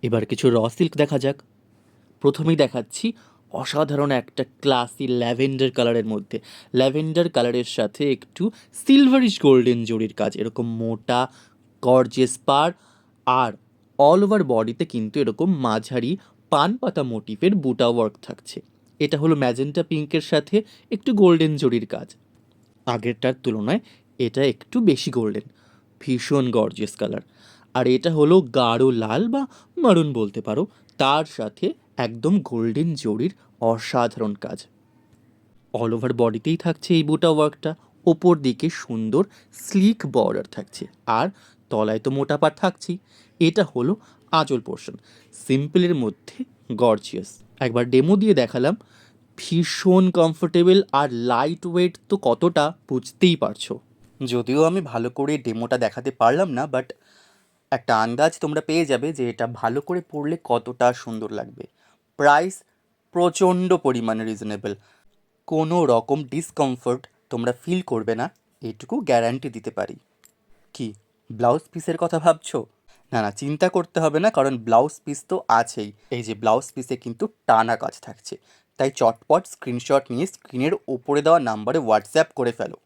এবার কিছু raw silk দেখা যাক। প্রথমেই দেখাচ্ছি অসাধারণ একটা ক্লাসি ল্যাভেন্ডার কালারের মধ্যে, ল্যাভেন্ডার কালারের সাথে একটু সিলভারিশ গোল্ডেন জরির কাজ, এরকম মোটা গর্জিয়াস পার, আর অল ওভার বডিতে কিন্তু এরকম মাঝারি পান পাতা মোটিফের বুটা ওয়ার্ক থাকছে। এটা হলো ম্যাজেন্টা পিঙ্কের সাথে একটু গোল্ডেন জরির কাজ। আগেরটার তুলনায় এটা একটু বেশি গোল্ডেন, ভীষণ গর্জিয়াস কালার। আর এটা হলো গাঢ় লাল বা মারুন বলতে পারো, তার সাথে একদম গোল্ডেন জরির অসাধারণ কাজ। অল ওভার বডিতেই থাকছে এই বুটা ওয়ার্কটা, ওপর দিকে সুন্দর স্লিক বর্ডার থাকছে, আর তলায় তো মোটা পাট থাকছেই। এটা হলো আঁচল পোর্শন, সিম্পলের মধ্যে গর্জিয়াস। একবার ডেমো দিয়ে দেখালাম, ভীষণ কমফোর্টেবল আর লাইট ওয়েট তো কতটা বুঝতেই পারছো। যদিও আমি ভালো করে ডেমোটা দেখাতে পারলাম না, বাট একটা আন্দাজ তোমরা পেয়ে যাবে যে এটা ভালো করে পড়লে কতটা সুন্দর লাগবে। প্রাইস প্রচণ্ড পরিমাণে রিজনেবল, কোনো রকম ডিসকমফোর্ট তোমরা ফিল করবে না, এইটুকু গ্যারান্টি দিতে পারি। কি ব্লাউজ পিসের কথা ভাবছো? না না, চিন্তা করতে হবে না, কারণ ব্লাউজ পিস তো আছেই। এই যে ব্লাউজ পিসে কিন্তু টানা কাজ থাকছে, তাই চটপট স্ক্রিনশট নিয়ে স্ক্রিনের ওপরে দেওয়া নাম্বারে হোয়াটসঅ্যাপ করে ফেলো।